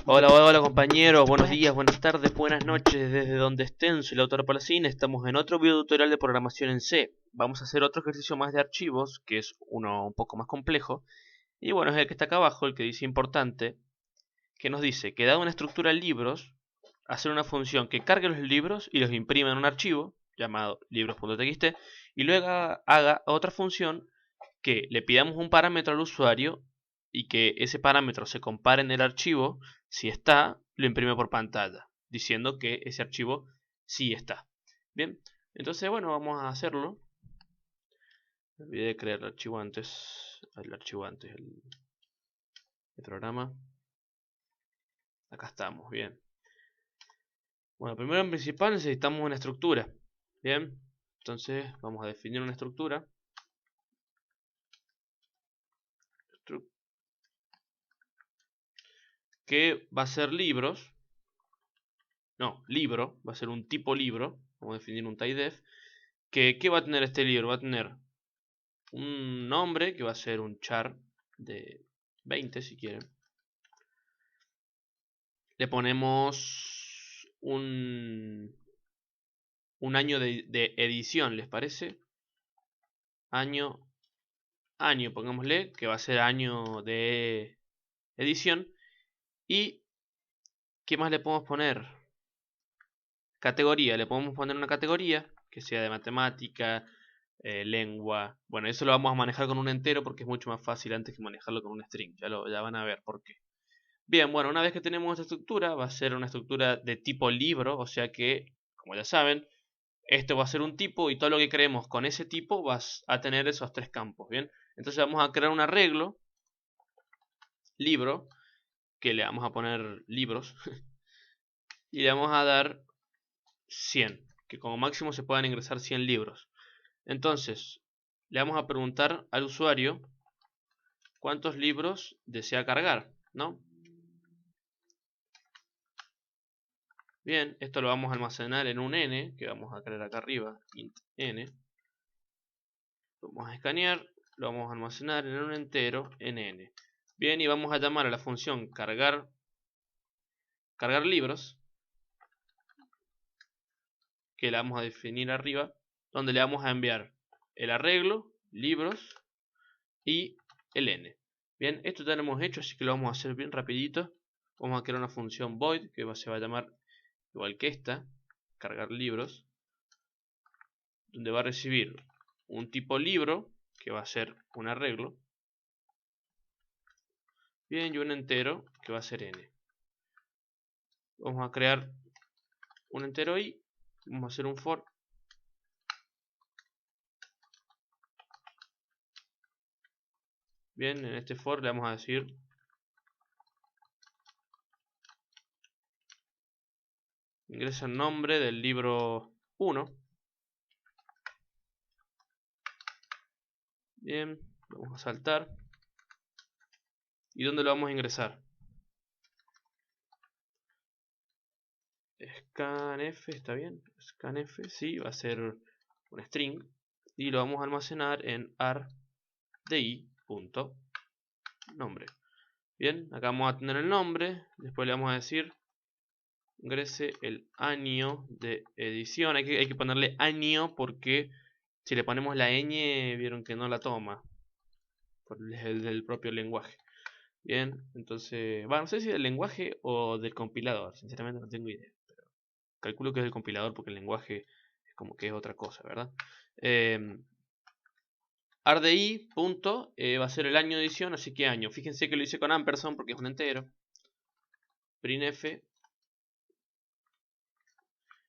Hola, hola, hola compañeros, buenos días, buenas tardes, buenas noches, desde donde estén, soy el autor Palacín, estamos en otro video tutorial de programación en C. Vamos a hacer otro ejercicio más de archivos, que es uno un poco más complejo, y bueno, es el que está acá abajo, el que dice importante, que nos dice que dada una estructura libros, hacer una función que cargue los libros y los imprima en un archivo, llamado libros.txt, y luego haga otra función que le pidamos un parámetro al usuario y que ese parámetro se compare en el archivo. Si está, lo imprime por pantalla, diciendo que ese archivo sí está. Bien, entonces bueno, vamos a hacerlo. Me olvidé de crear el archivo antes. El programa. Acá estamos, bien. Bueno, primero en principal necesitamos una estructura. Bien, entonces vamos a definir una estructura. Que va a ser libros. No, libro, va a ser un tipo libro. Vamos a definir un typedef. ¿Qué va a tener este libro? Va a tener un nombre que va a ser un char de 20 si quieren. Le ponemos un año de edición, ¿les parece? Año, pongámosle, que va a ser año de edición. ¿Y qué más le podemos poner? Categoría, le podemos poner una categoría que sea de matemática, lengua. Bueno, eso lo vamos a manejar con un entero porque es mucho más fácil antes que manejarlo con un string. Ya van a ver por qué. Bien, bueno, una vez que tenemos esta estructura, va a ser una estructura de tipo libro, o sea que, como ya saben, esto va a ser un tipo y todo lo que creemos con ese tipo va a tener esos tres campos, ¿bien? Entonces vamos a crear un arreglo, libro, que le vamos a poner libros, y le vamos a dar 100, que como máximo se puedan ingresar 100 libros. Entonces, le vamos a preguntar al usuario cuántos libros desea cargar, ¿no? Bien, esto lo vamos a almacenar en un n, que vamos a crear acá arriba, int n. Lo vamos a escanear, lo vamos a almacenar en un entero en n. Bien, y vamos a llamar a la función cargar libros, que la vamos a definir arriba, donde le vamos a enviar el arreglo, libros y el n. Bien, esto ya lo hemos hecho, así que lo vamos a hacer bien rapidito. Vamos a crear una función void que se va a llamar igual que esta, cargar libros, donde va a recibir un tipo libro, que va a ser un arreglo, bien, y un entero, que va a ser n. Vamos a crear un entero y vamos a hacer un for. Bien, en este for le vamos a decir ingresa el nombre del libro 1. Bien, vamos a saltar. ¿Y dónde lo vamos a ingresar? Scanf, ¿está bien? Scanf, sí, va a ser un string. Y lo vamos a almacenar en ardi.nombre. Bien, acá vamos a tener el nombre. Después le vamos a decir ingrese el año de edición. Hay que ponerle año porque si le ponemos la ñ, vieron que no la toma. Por el del propio lenguaje. Bien, entonces, bueno, no sé si del lenguaje o del compilador. Sinceramente no tengo idea. Pero calculo que es del compilador porque el lenguaje es como que es otra cosa, ¿verdad? RDI punto, va a ser el año de edición, así que año. Fíjense que lo hice con ampersand porque es un entero. Printf.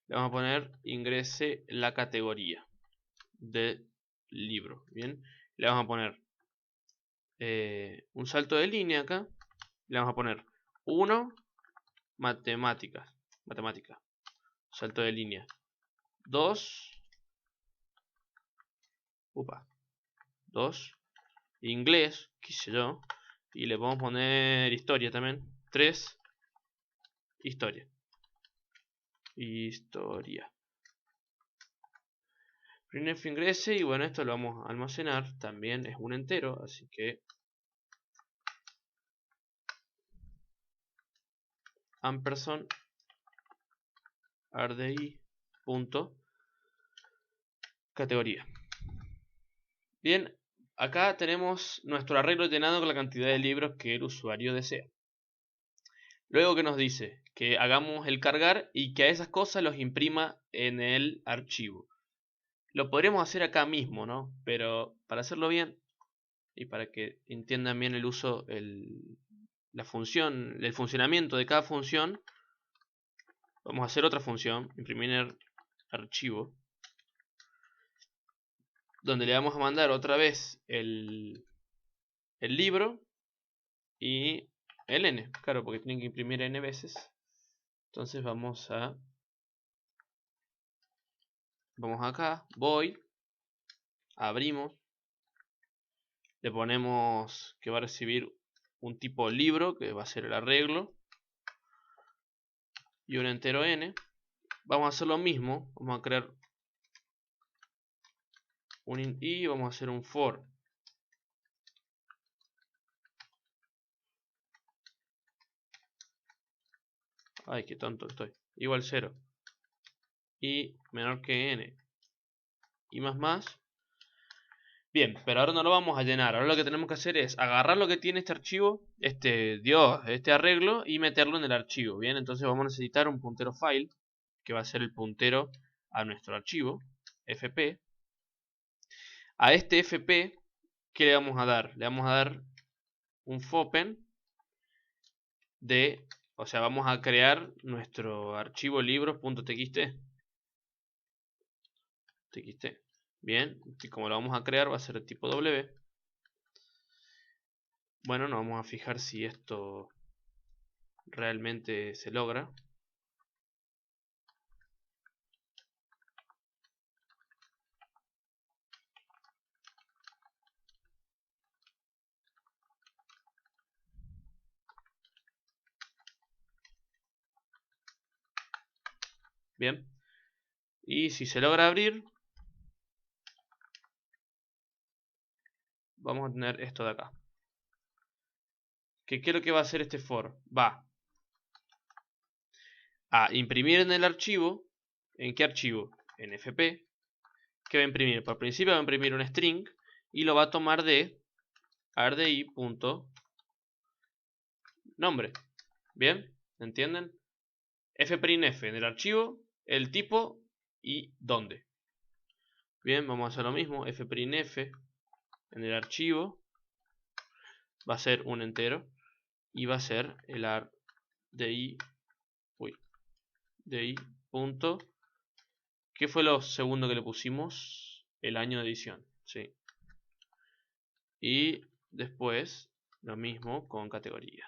Le vamos a poner ingrese la categoría de libro. Bien, le vamos a poner un salto de línea acá. Le vamos a poner 1 matemáticas. Salto de línea. 2 inglés, qué sé yo, y le podemos poner historia también. 3 historia. printf ingrese, y bueno, esto lo vamos a almacenar, también es un entero, así que ampersand RDI punto categoría. Bien, acá tenemos nuestro arreglo ordenado con la cantidad de libros que el usuario desea. Luego que nos dice que hagamos el cargar y que a esas cosas los imprima en el archivo. Lo podríamos hacer acá mismo, ¿no? Pero para hacerlo bien y para que entiendan bien el uso, la función, el funcionamiento de cada función, vamos a hacer otra función, imprimir archivo, donde le vamos a mandar otra vez el libro y el n, claro, porque tienen que imprimir n veces. Entonces vamos acá, void, abrimos, le ponemos que va a recibir un tipo libro, que va a ser el arreglo, y un entero n. Vamos a hacer lo mismo, vamos a crear un int y vamos a hacer un for. Ay, qué tonto estoy. Igual 0. Y menor que n. Y más. Bien, pero ahora no lo vamos a llenar. Ahora lo que tenemos que hacer es agarrar lo que tiene este archivo, este arreglo, y meterlo en el archivo. Bien, entonces vamos a necesitar un puntero file, que va a ser el puntero a nuestro archivo, fp. A este fp, ¿qué le vamos a dar? Le vamos a dar un fopen de, o sea, vamos a crear nuestro archivo libros.txt. Bien, y como lo vamos a crear va a ser de tipo W. Bueno, nos vamos a fijar si esto realmente se logra. Bien, y si se logra abrir, vamos a tener esto de acá. ¿Qué es lo que va a hacer este for? Va a imprimir en el archivo. ¿En qué archivo? En fp. ¿Qué va a imprimir? Por principio va a imprimir un string y lo va a tomar de rdi.nombre. ¿Bien? ¿Entienden? fprintf en el archivo, el tipo y dónde. Bien, vamos a hacer lo mismo. fprintf en el archivo va a ser un entero y va a ser el di punto. ¿Qué fue lo segundo que le pusimos? El año de edición, sí. Y después lo mismo con categoría.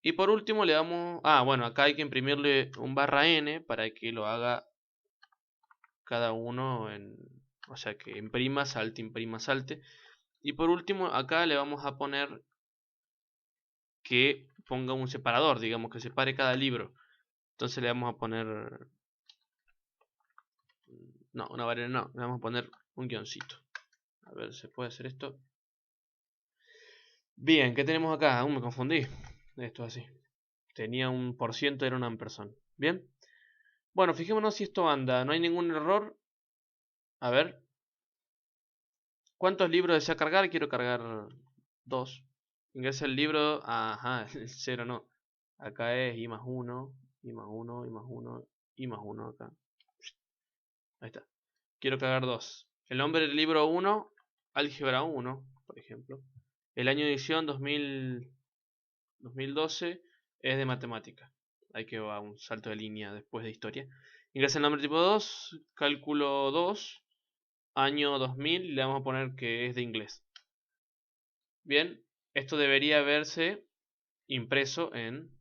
Y por último le damos, bueno, acá hay que imprimirle un /n para que lo haga cada uno o sea, que imprima, salte. Y por último acá le vamos a poner que ponga un separador, digamos, que separe cada libro. Entonces le vamos a poner, no, una variable no, le vamos a poner un guioncito. A ver, ¿se puede hacer esto? Bien, ¿qué tenemos acá? Me confundí. Esto así. Tenía un por ciento, era una ampersand. Bien. Bueno, fijémonos si esto anda. No hay ningún error. A ver. ¿Cuántos libros desea cargar? Quiero cargar 2. Ingresa el libro. Ajá, el 0 no. Acá es i más 1, i más 1, i más 1, i más 1 acá. Ahí está. Quiero cargar 2. El nombre del libro 1, álgebra 1, por ejemplo. El año de edición 2012 es de matemática. Hay que va un salto de línea después de historia. Ingresa el nombre tipo 2, cálculo 2, año 2000 y le vamos a poner que es de inglés. Bien, esto debería verse impreso en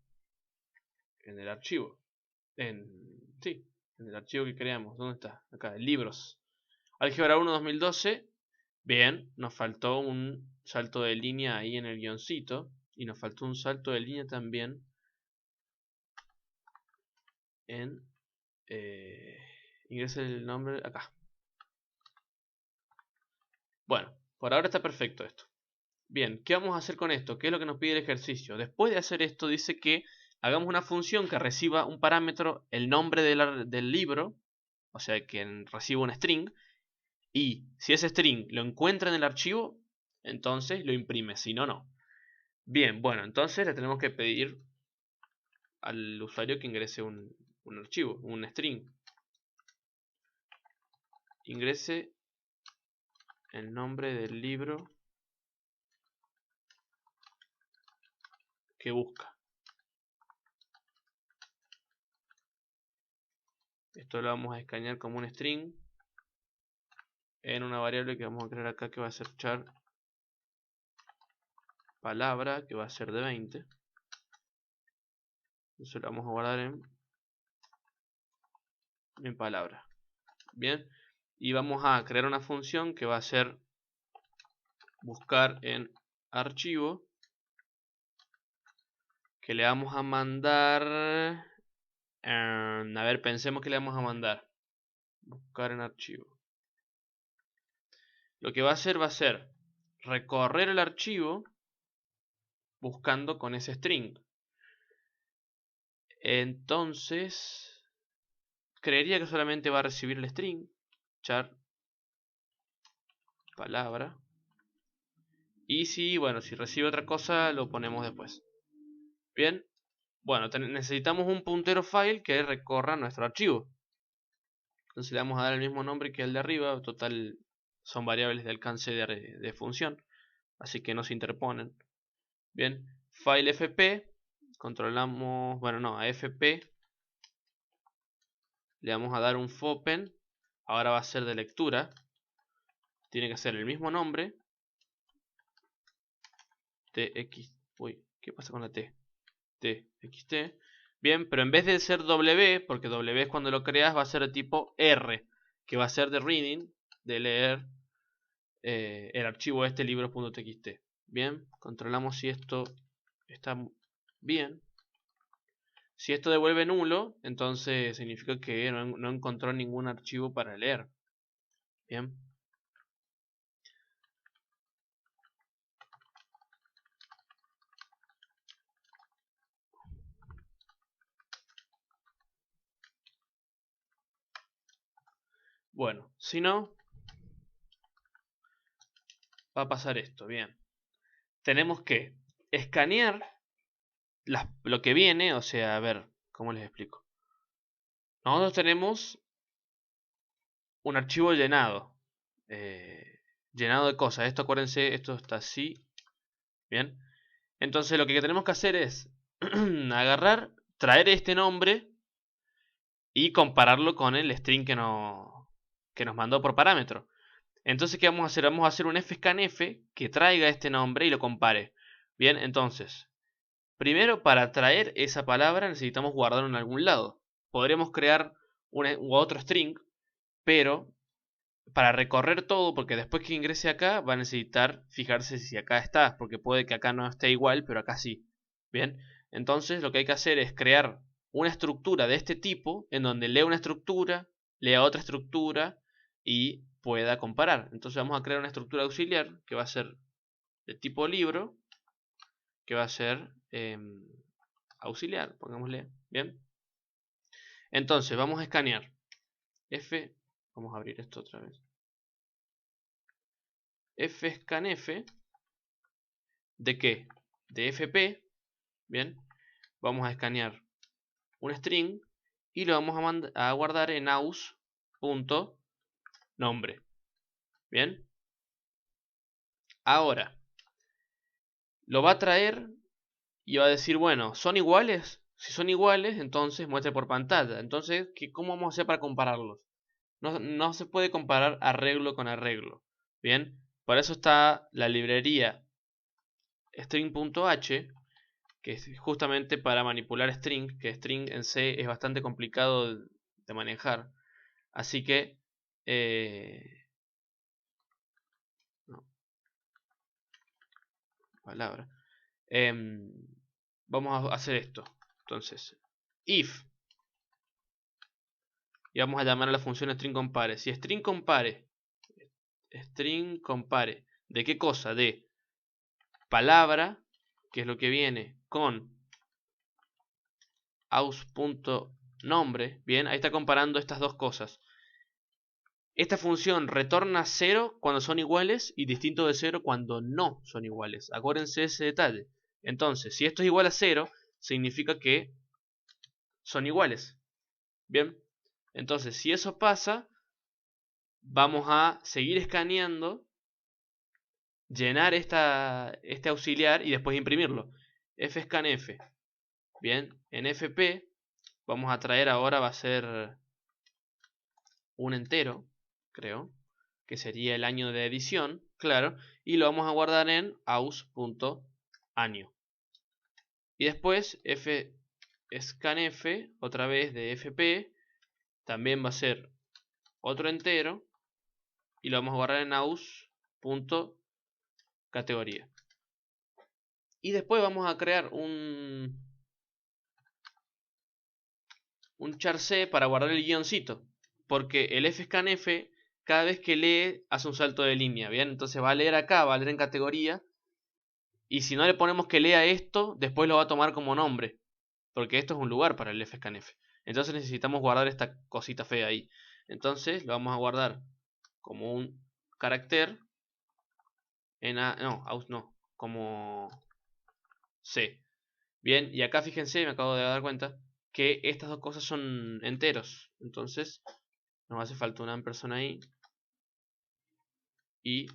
el archivo. Sí, en el archivo que creamos. ¿Dónde está? Acá, libros. Álgebra 1 2012. Bien, nos faltó un salto de línea ahí en el guioncito. Y nos faltó un salto de línea también en ingrese el nombre acá. Bueno, por ahora está perfecto esto. Bien, ¿qué vamos a hacer con esto? ¿Qué es lo que nos pide el ejercicio? Después de hacer esto dice que hagamos una función que reciba un parámetro, el nombre del libro, o sea que reciba un string, y si ese string lo encuentra en el archivo, entonces lo imprime, si no, no. Bien, bueno, entonces le tenemos que pedir al usuario que ingrese un archivo, un string. Ingrese el nombre del libro que busca. Esto lo vamos a escanear como un string en una variable que vamos a crear acá, que va a ser char palabra, que va a ser de 20. Eso lo vamos a guardar en palabra. Bien, y vamos a crear una función que va a ser buscar en archivo, que le vamos a mandar, a ver, pensemos que le vamos a mandar buscar en archivo. Lo que va a ser recorrer el archivo buscando con ese string. Entonces creería que solamente va a recibir el string char palabra, y si, bueno, si recibe otra cosa lo ponemos después. Bien, bueno, necesitamos un puntero file que recorra nuestro archivo. Entonces le vamos a dar el mismo nombre que el de arriba. Total, son variables de alcance de función, así que no se interponen. Bien, file fp, controlamos, bueno, no, a fp le vamos a dar un fopen. Ahora va a ser de lectura, tiene que ser el mismo nombre, tx, uy, ¿qué pasa con la t? txt. Bien, pero en vez de ser w, porque w es cuando lo creas, va a ser de tipo r, que va a ser de reading, de leer el archivo este libros.txt. Bien, controlamos si esto está bien. Si esto devuelve nulo, entonces significa que no encontró ningún archivo para leer. Bien. Bueno, si no, va a pasar esto. Bien. Tenemos que escanear lo que viene, o sea, a ver, ¿cómo les explico? Nosotros tenemos un archivo llenado. Llenado de cosas. Esto, acuérdense, esto está así. Bien. Entonces lo que tenemos que hacer es agarrar, traer este nombre y compararlo con el string que nos mandó por parámetro. Entonces, ¿qué vamos a hacer? Vamos a hacer un fscanf que traiga este nombre y lo compare. Bien, entonces, primero para traer esa palabra necesitamos guardarlo en algún lado. Podremos crear otro string, pero para recorrer todo, porque después que ingrese acá va a necesitar fijarse si acá está, porque puede que acá no esté igual, pero acá sí. Bien, entonces lo que hay que hacer es crear una estructura de este tipo, en donde lea una estructura, lea otra estructura y pueda comparar. Entonces vamos a crear una estructura auxiliar que va a ser de tipo libro, que va a ser auxiliar, pongámosle. Bien, entonces vamos a escanear vamos a abrir esto otra vez. Fscanf, ¿de qué? De fp. Bien, vamos a escanear un string y lo vamos a guardar en aus.nombre. Bien, ahora lo va a traer y va a decir, bueno, ¿son iguales? Si son iguales, entonces muestre por pantalla. Entonces, ¿cómo vamos a hacer para compararlos? No se puede comparar arreglo con arreglo. Bien, por eso está la librería string.h, que es justamente para manipular string, que string en C es bastante complicado de manejar. Así que no, palabra. Vamos a hacer esto. Entonces, if. Y vamos a llamar a la función string compare. Si string compare. ¿De qué cosa? De palabra, que es lo que viene con aus.nombre. Bien, ahí está comparando estas dos cosas. Esta función retorna 0 cuando son iguales y distinto de 0 cuando no son iguales. Acuérdense de ese detalle. Entonces, si esto es igual a 0, significa que son iguales. Bien, entonces si eso pasa, vamos a seguir escaneando, llenar este auxiliar y después imprimirlo. fscanf. Bien, en fp vamos a traer ahora, va a ser un entero, creo, que sería el año de edición, claro, y lo vamos a guardar en aus.año. Y después fscanf, otra vez de fp, también va a ser otro entero, y lo vamos a guardar en aus.categoría. Y después vamos a crear un char C para guardar el guioncito, porque el fscanf cada vez que lee hace un salto de línea, ¿bien? Entonces va a leer acá, va a leer en categoría, y si no le ponemos que lea esto, después lo va a tomar como nombre, porque esto es un lugar para el fscanf. Entonces necesitamos guardar esta cosita fea ahí. Entonces lo vamos a guardar como un carácter en como C. Bien, y acá fíjense, me acabo de dar cuenta que estas dos cosas son enteros. Entonces nos hace falta una persona ahí. Y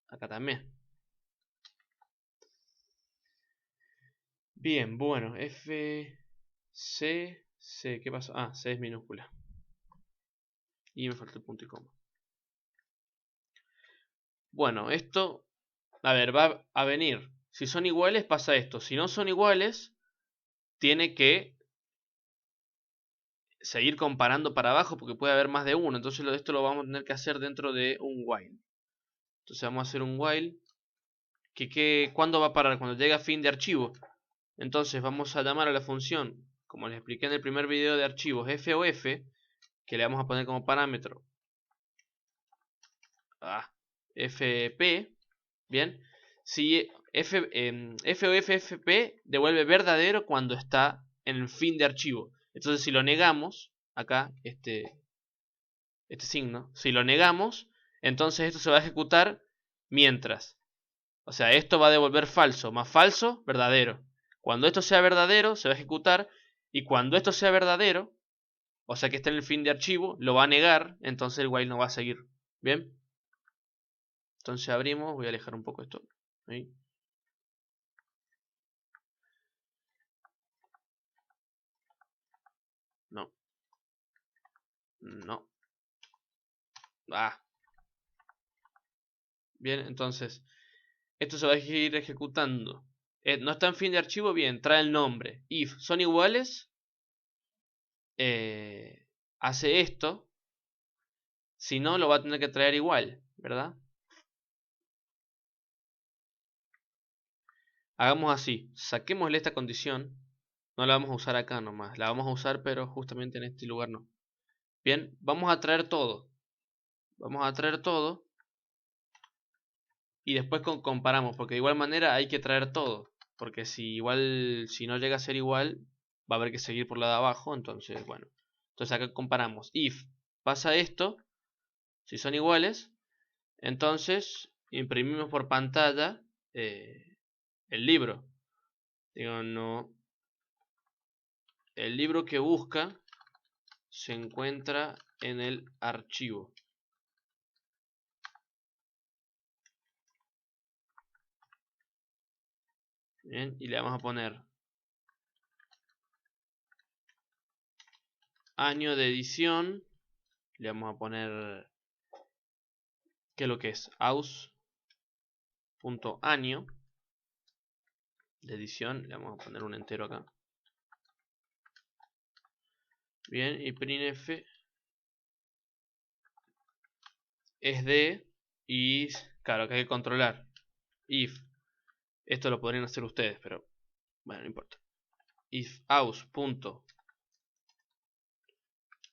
acá también. Bien, bueno, C, ¿qué pasó? Ah, C es minúscula. Y me falta el punto y coma. Bueno, esto, a ver, va a venir. Si son iguales pasa esto. Si no son iguales, tiene que seguir comparando para abajo porque puede haber más de uno. Entonces esto lo vamos a tener que hacer dentro de un while. Entonces vamos a hacer un while. ¿Cuándo va a parar? Cuando llegue a fin de archivo. Entonces vamos a llamar a la función, como les expliqué en el primer video de archivos, FOF, que le vamos a poner como parámetro FP. Bien, si FOF devuelve verdadero cuando está en el fin de archivo. Entonces si lo negamos, acá este signo, si lo negamos, entonces esto se va a ejecutar mientras. O sea, esto va a devolver falso, más falso, verdadero. Cuando esto sea verdadero, se va a ejecutar. Y cuando esto sea verdadero, o sea que está en el fin de archivo, lo va a negar, entonces el while no va a seguir. ¿Bien? Entonces abrimos, voy a alejar un poco esto. ¿Sí? No. No. Ah. Bien, entonces, esto se va a ir ejecutando. No está en fin de archivo, bien, trae el nombre. If son iguales, hace esto. Si no, lo va a tener que traer igual, ¿verdad? Hagamos así, saquémosle esta condición. No la vamos a usar acá nomás, la vamos a usar pero justamente en este lugar no. Bien, vamos a traer todo. Vamos a traer todo. Y después comparamos, porque de igual manera hay que traer todo. Porque si no llega a ser igual, va a haber que seguir por la de abajo. Entonces, bueno. Entonces acá comparamos. If pasa esto, si son iguales, entonces imprimimos por pantalla el libro. Digo, no. El libro que busca se encuentra en el archivo. Bien, y le vamos a poner año de edición. Le vamos a poner ¿qué es lo que es? aus.año de edición. Le vamos a poner un entero acá. Bien, y printf es de, y claro que hay que controlar if Esto lo podrían hacer ustedes, pero bueno, no importa. If aus punto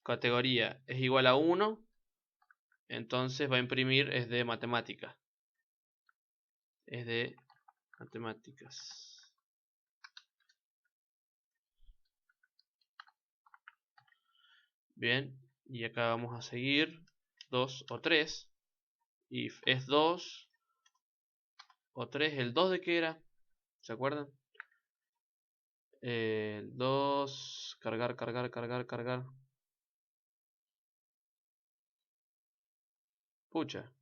categoría es igual a 1, entonces va a imprimir es de matemática. Es de matemáticas. Bien, y acá vamos a seguir 2 o 3. If es 2 o 3, ¿el 2 de qué era? ¿Se acuerdan? El 2, cargar, cargar, cargar, cargar. Pucha.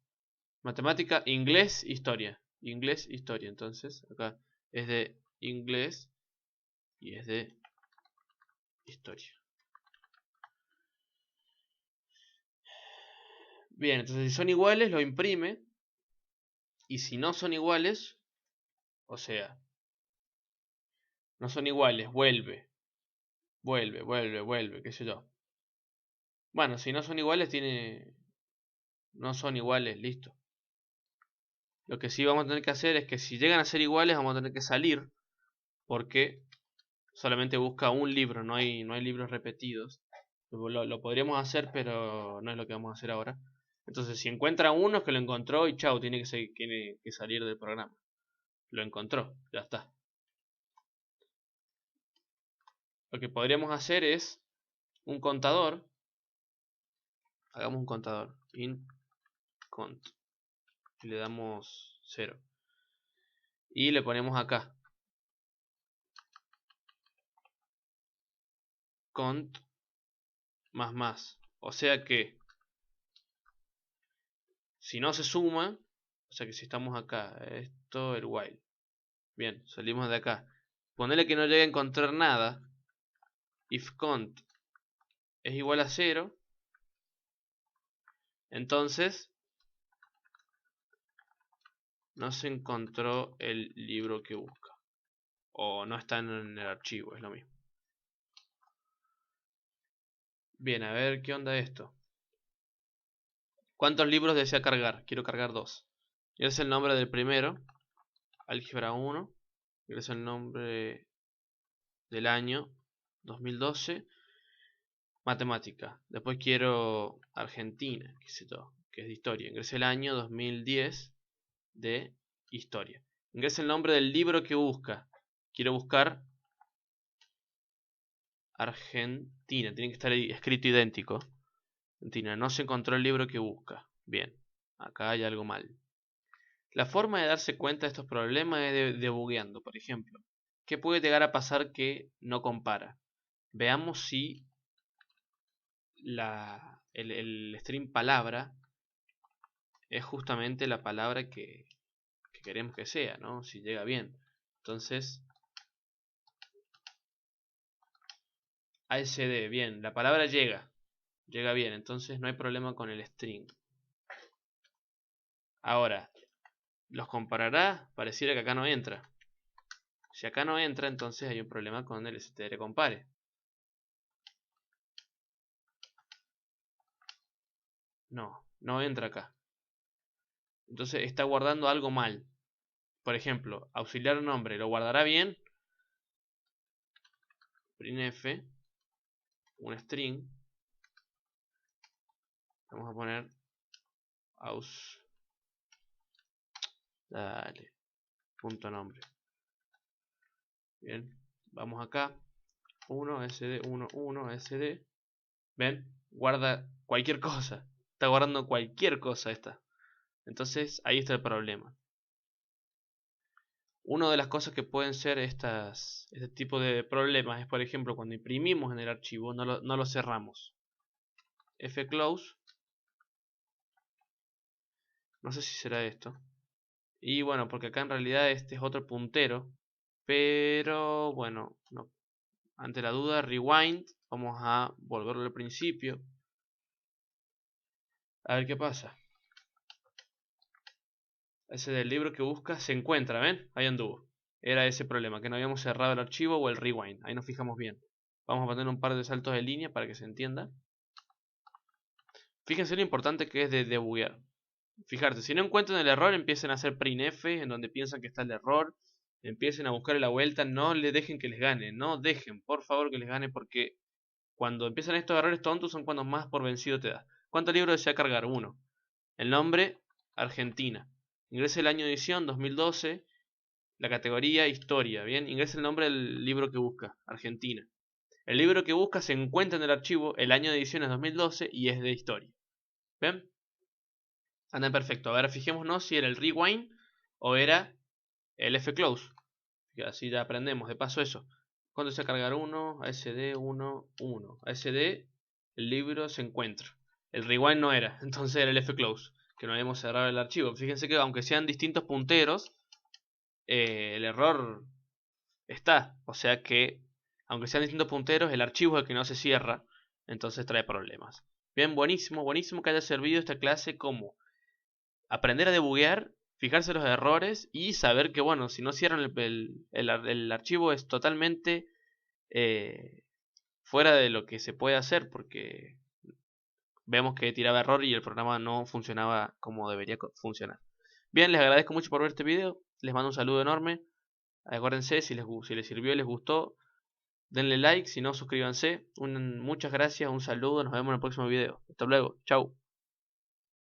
Matemática, inglés, historia. Inglés, historia. Entonces, acá es de inglés y es de historia. Bien, entonces si son iguales lo imprime. Y si no son iguales, o sea, no son iguales, vuelve. Vuelve, vuelve, vuelve, qué sé yo. Bueno, si no son iguales, tiene... No son iguales, listo. Lo que sí vamos a tener que hacer es que si llegan a ser iguales, vamos a tener que salir. Porque solamente busca un libro, no hay libros repetidos. Lo podríamos hacer, pero no es lo que vamos a hacer ahora. Entonces, si encuentra uno, es que lo encontró y chau, tiene que salir del programa. Lo encontró, ya está. Lo que podríamos hacer es un contador. Hagamos un contador. Int cont. Y le damos 0. Y le ponemos acá. Cont más más. O sea que si no se suma, o sea que si estamos acá, esto, el while. Bien, salimos de acá. Ponele que no llegue a encontrar nada. If cont es igual a 0, entonces no se encontró el libro que busca. O no está en el archivo, es lo mismo. Bien, a ver qué onda esto. ¿Cuántos libros desea cargar? Quiero cargar 2. Es el nombre del primero. Álgebra 1. Es el nombre del año 2012. Matemática. Después quiero Argentina, qué sé yo, que es de historia. Ingrese el año 2010 de historia. Ingrese el nombre del libro que busca. Quiero buscar Argentina. Tiene que estar escrito idéntico. Argentina. No se encontró el libro que busca. Bien. Acá hay algo mal. La forma de darse cuenta de estos problemas es debugueando, por ejemplo. ¿Qué puede llegar a pasar que no compara? Veamos si el string palabra es justamente la palabra que queremos que sea, ¿no? Si llega bien. Entonces, ASD, bien, la palabra llega bien, entonces no hay problema con el string. Ahora, ¿los comparará? Pareciera que acá no entra. Si acá no entra, entonces hay un problema con el str compare. No, no entra acá. Entonces está guardando algo mal. Por ejemplo, auxiliar nombre, ¿lo guardará bien? Printf, un string. Vamos a poner aus. Dale. Punto nombre. Bien. Vamos acá. 1 sd 1 1 sd. ¿Ven? Guarda cualquier cosa. Está guardando cualquier cosa esta. Entonces ahí está el problema. Una de las cosas que pueden ser este tipo de problemas es, por ejemplo, cuando imprimimos en el archivo, no lo cerramos. Fclose. No sé si será esto. Y bueno, porque acá en realidad este es otro puntero. Pero bueno, no. Ante la duda, rewind. Vamos a volverlo al principio. A ver qué pasa. Ese del libro que busca se encuentra, ¿ven? Ahí anduvo. Era ese problema, que no habíamos cerrado el archivo o el rewind. Ahí nos fijamos bien. Vamos a poner un par de saltos de línea para que se entienda. Fíjense lo importante que es de debuguear. Fijarse, si no encuentran el error, empiecen a hacer printf en donde piensan que está el error. empiecen a buscarle la vuelta, no le dejen que les gane, no dejen, por favor, que les gane, porque cuando empiezan estos errores tontos son cuando más por vencido te da. ¿Cuántos libros desea cargar? Uno. El nombre, Argentina. Ingrese el año de edición, 2012. La categoría, historia. Bien, ingrese el nombre del libro que busca, Argentina. El libro que busca se encuentra en el archivo, el año de edición es 2012 y es de historia. ¿Ven? Anda perfecto. A ver, fijémonos si era el rewind o era el fclose. Así ya aprendemos. De paso eso. ¿Cuándo se va a cargar 1? ASD 1, 1. ASD, el libro se encuentra. El rewind no era, entonces era el fclose. Que no habíamos cerrado el archivo. Fíjense que aunque sean distintos punteros, el error está. O sea que, aunque sean distintos punteros, el archivo es el que no se cierra. Entonces trae problemas. Bien, buenísimo, buenísimo que haya servido esta clase como aprender a debuguear, fijarse los errores y saber que, bueno, si no cierran el archivo es totalmente eh, fuera de lo que se puede hacer porque vemos que tiraba error y el programa no funcionaba como debería funcionar. Bien, les agradezco mucho por ver este video, les mando un saludo enorme, acuérdense si les sirvió y les gustó, denle like, si no suscríbanse, muchas gracias, un saludo, nos vemos en el próximo video, hasta luego, chau.